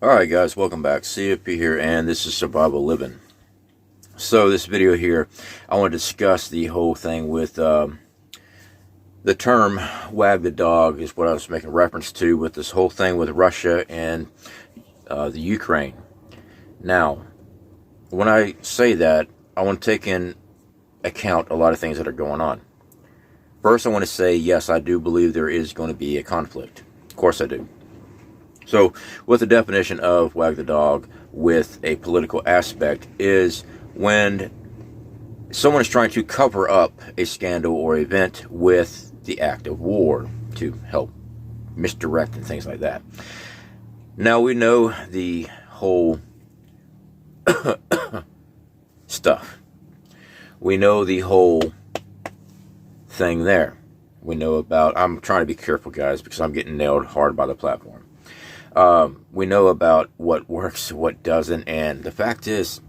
Alright guys, welcome back. CFP here, and this is Survival Living. So this video here, I want to discuss the whole thing with the term wag the dog is what I was making reference to with this whole thing with Russia and the Ukraine. Now, when I say that, I want to take in account a lot of things that are going on. First, I want to say, yes, I do believe there is going to be a conflict. Of course I do. So, what the definition of wag the dog with a political aspect is when someone is trying to cover up a scandal or event with the act of war to help misdirect and things like that. Now, we know the whole stuff. We know the whole thing there. We know about, I'm trying to be careful, guys, because I'm getting nailed hard by the platform. We know about what works, what doesn't, and the fact is,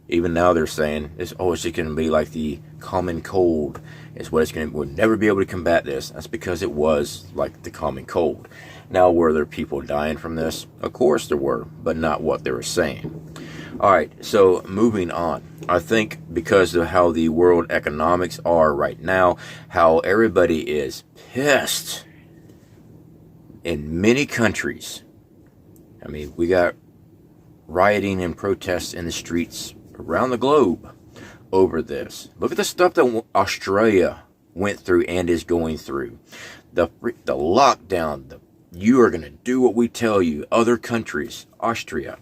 even now they're saying, it's always going to be like the common cold is what it's going to be. We'll never be able to combat this. That's because it was like the common cold. Now, were there people dying from this? Of course there were, but not what they were saying. Alright, so moving on. I think because of how the world economics are right now, how everybody is pissed in many countries. I mean, we got rioting and protests in the streets around the globe over this. Look at the stuff that Australia went through and is going through. The lockdown, you are going to do what we tell you. Other countries, Austria,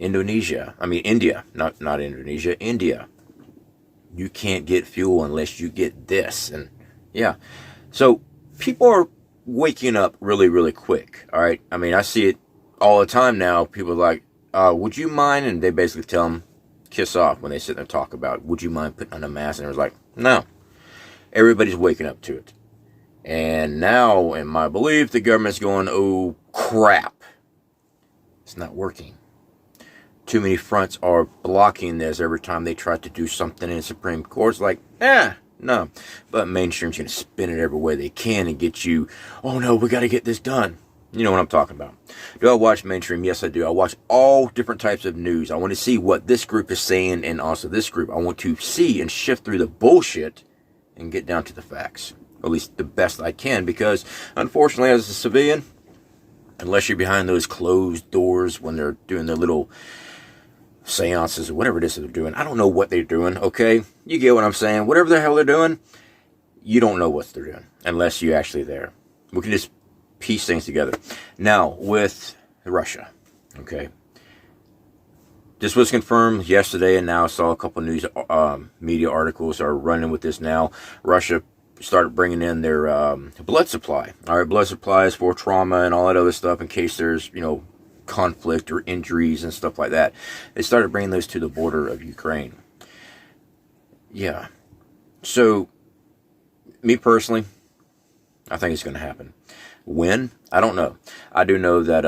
Indonesia, India, not Indonesia, India. You can't get fuel unless you get this. And yeah, so people are waking up really, really quick. All right. I mean, I see it all the time now. People are like, would you mind? And they basically tell them, kiss off when they sit there and talk about, would you mind putting on a mask? And it was like, no. Everybody's waking up to it. And now, in my belief, the government's going, oh, crap. It's not working. Too many fronts are blocking this every time they try to do something in the Supreme Court's like, no. But mainstream's going to spin it every way they can and get you, oh no, we got to get this done. You know what I'm talking about. Do I watch mainstream? Yes, I do. I watch all different types of news. I want to see what this group is saying and also this group. I want to see and shift through the bullshit and get down to the facts. At least the best I can, because unfortunately, as a civilian, unless you're behind those closed doors when they're doing their little seances or whatever it is that they're doing. I don't know what they're doing, okay? You get what I'm saying? Whatever the hell they're doing, you don't know what they're doing unless you're actually there. We can just piece things together. Now, with Russia, okay? This was confirmed yesterday, and now I saw a couple news media articles are running with this now. Russia started bringing in their blood supply. All right, blood supplies for trauma and all that other stuff in case there's, conflict or injuries and stuff like that. They started bringing those to the border of Ukraine. Yeah. So, me personally, I think it's going to happen. When? I don't know. I do know that,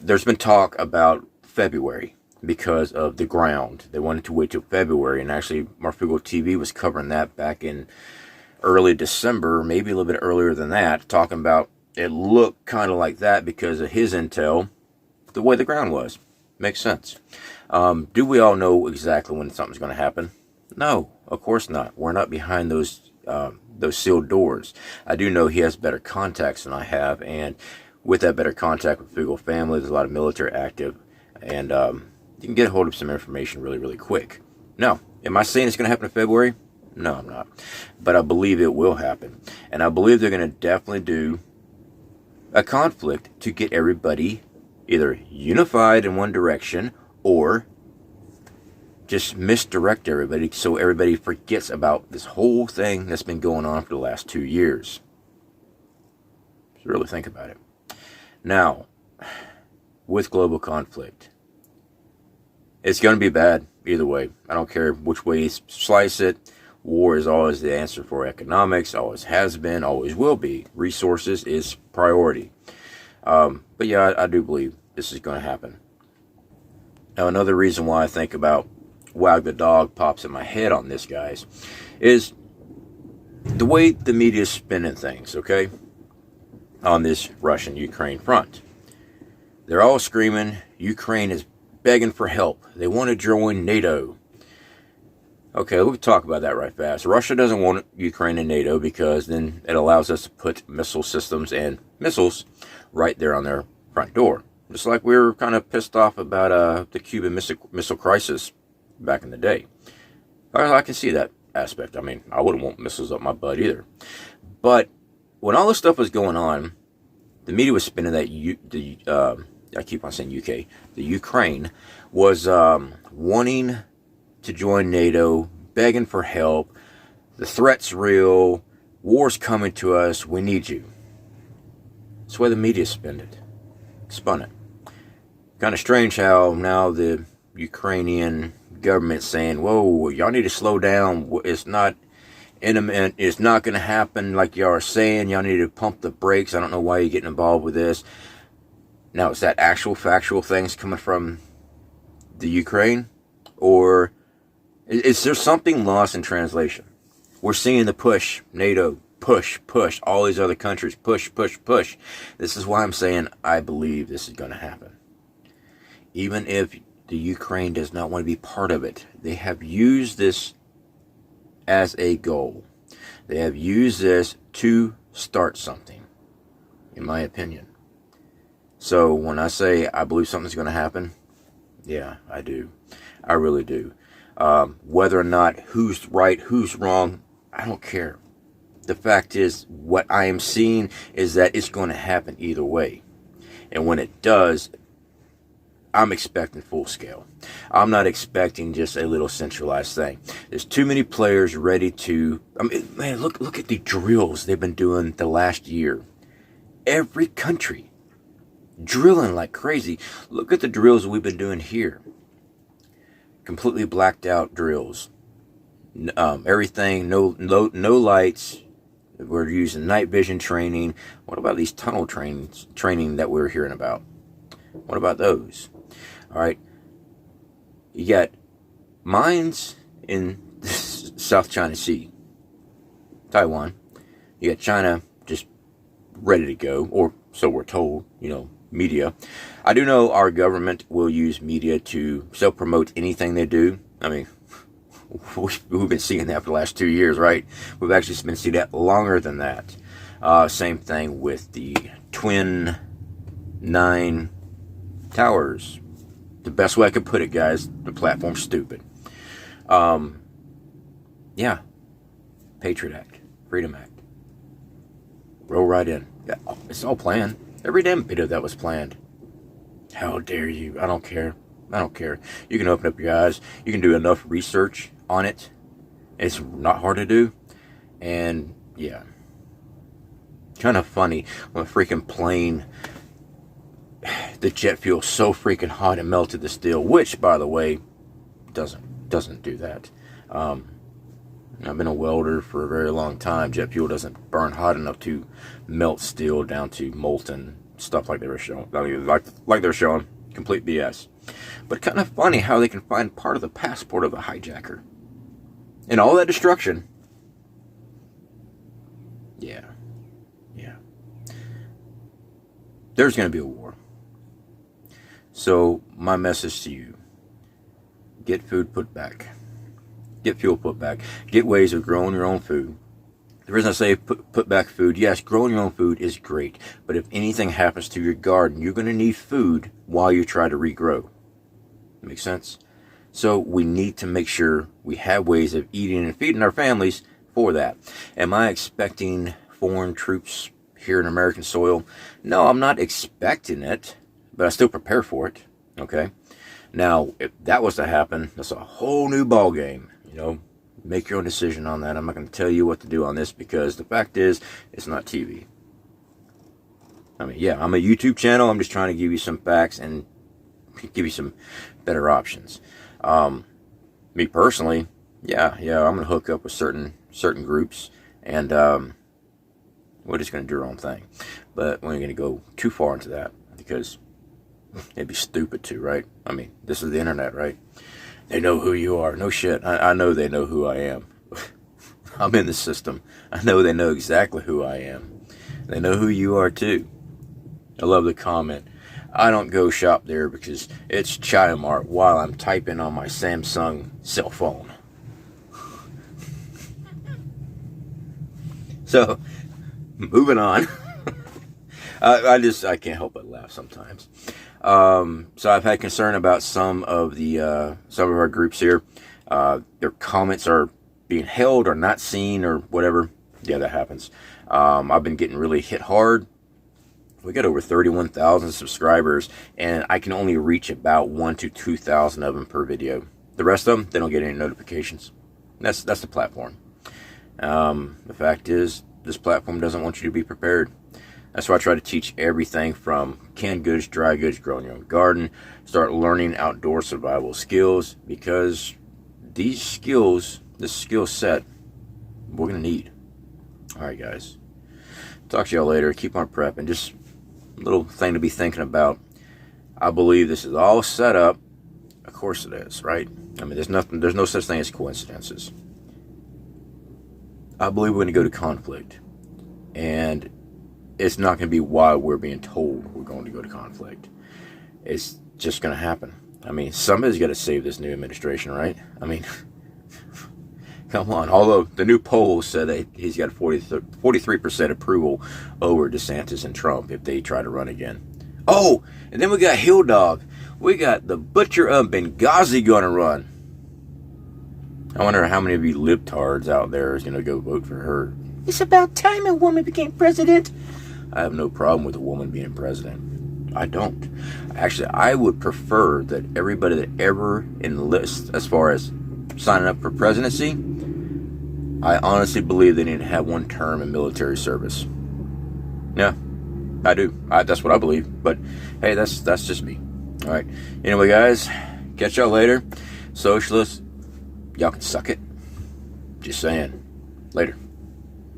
there's been talk about February because of the ground. They wanted to wait till February, and actually, Marfugo TV was covering that back in early December, maybe a little bit earlier than that, talking about it looked kind of like that because of his intel, the way the ground was. Makes sense. Do we all know exactly when something's going to happen? No, of course not. We're not behind those sealed doors. I do know he has better contacts than I have, and with that better contact with Figo family, there's a lot of military active, and you can get a hold of some information really, really quick. Now, am I saying it's going to happen in February? No, I'm not. But I believe it will happen. And I believe they're going to definitely do a conflict to get everybody either unified in one direction or just misdirect everybody so everybody forgets about this whole thing that's been going on for the last 2 years. Just really think about it. Now, with global conflict, it's going to be bad either way. I don't care which way you slice it. War is always the answer for economics, always has been, always will be. Resources is priority. But yeah, I do believe this is going to happen. Now, another reason why I think about wag the dog pops in my head on this, guys, is the way the media is spinning things, okay, on this Russian-Ukraine front. They're all screaming. Ukraine is begging for help. They want to join NATO. Okay, we'll talk about that right fast. Russia doesn't want Ukraine in NATO because then it allows us to put missile systems and missiles right there on their front door. Just like we were kind of pissed off about the Cuban missile crisis back in the day. I can see that aspect. I mean, I wouldn't want missiles up my butt either. But when all this stuff was going on, the media was spinning that I keep on saying UK. The Ukraine was wanting to join NATO, begging for help. The threat's real. War's coming to us. We need you. That's why the media spun it. Kind of strange how now the Ukrainian government's saying, whoa, y'all need to slow down. It's not imminent. It's not going to happen like y'all are saying. Y'all need to pump the brakes. I don't know why you're getting involved with this. Now, is that actual factual things coming from the Ukraine? Or is there something lost in translation? We're seeing the push, NATO, push, all these other countries, push. This is why I'm saying I believe this is going to happen. Even if the Ukraine does not want to be part of it, they have used this as a goal. They have used this to start something, in my opinion. So when I say I believe something's going to happen, yeah, I do. I really do. Whether or not who's right, who's wrong, I don't care. The fact is, what I am seeing is that it's going to happen either way. And when it does, I'm expecting full scale. I'm not expecting just a little centralized thing. There's too many players ready to... I mean, man, look at the drills they've been doing the last year. Every country drilling like crazy. Look at the drills we've been doing here. Completely blacked out drills. Everything, no lights. We're using night vision training. What about these tunnel training that we're hearing about? What about those? All right. You got mines in the South China Sea, Taiwan. You got China just ready to go, or so we're told, media. I do know our government will use media to self-promote anything they do. I mean, we've been seeing that for the last 2 years, right? We've actually been seeing that longer than that. Same thing with the Twin 9 towers. The best way I could put it, guys, the platform's stupid. Yeah. Patriot Act. Freedom Act. Roll right in. Yeah, it's all planned. Every damn bit of that was planned. How dare you? I don't care. You can open up your eyes. You can do enough research on it. It's not hard to do. And, yeah. Kind of funny when a freaking plane... the jet fuel so freaking hot it melted the steel, which, by the way, doesn't do that. I've been a welder for a very long time. Jet fuel doesn't burn hot enough to melt steel down to molten stuff like they were showing. Like they're showing. Complete BS. But kind of funny how they can find part of the passport of the hijacker. And all that destruction. Yeah. There's going to be a war. So, my message to you. Get food put back. Get fuel put back. Get ways of growing your own food. The reason I say put back food, yes, growing your own food is great. But if anything happens to your garden, you're going to need food while you try to regrow. Make sense? So, we need to make sure we have ways of eating and feeding our families for that. Am I expecting foreign troops here in American soil? No, I'm not expecting it. But I still prepare for it, okay? Now, if that was to happen, that's a whole new ball game, Make your own decision on that. I'm not going to tell you what to do on this because the fact is, it's not TV. I mean, yeah, I'm a YouTube channel. I'm just trying to give you some facts and give you some better options. Me personally, yeah, I'm going to hook up with certain groups and we're just going to do our own thing. But we're not going to go too far into that because... it'd be stupid too, right? I mean, this is the internet, right? They know who you are. No shit. I know they know who I am. I'm in the system. I know they know exactly who I am. They know who you are too. I love the comment. I don't go shop there because it's China Mart while I'm typing on my Samsung cell phone. So, moving on. I can't help but laugh sometimes. So I've had concern about some of our groups here. Their comments are being held or not seen or whatever. Yeah, that happens. I've been getting really hit hard. We got over 31,000 subscribers, and I can only reach about 1,000 to 2,000 of them per video. The rest of them, they don't get any notifications. That's the platform. The fact is, this platform doesn't want you to be prepared. That's why I try to teach everything from canned goods, dry goods, growing your own garden, start learning outdoor survival skills, because these skills, this skill set, we're going to need. All right, guys. Talk to y'all later. Keep on prepping. Just a little thing to be thinking about. I believe this is all set up. Of course it is, right? I mean, there's no such thing as coincidences. I believe we're going to go to conflict. And it's not going to be why we're being told we're going to go to conflict. It's just going to happen. I mean, somebody's got to save this new administration, right? I mean, come on. Although the new polls said that he's got 43% approval over DeSantis and Trump if they try to run again. Oh, and then we got Hill Dog. We got the Butcher of Benghazi going to run. I wonder how many of you libtards out there is going to go vote for her. It's about time a woman became president. I have no problem with a woman being president. I don't. Actually, I would prefer that everybody that ever enlists as far as signing up for presidency, I honestly believe they need to have one term in military service. Yeah, I do. That's what I believe. But hey, that's just me. All right. Anyway, guys, catch y'all later. Socialists, y'all can suck it. Just saying. Later.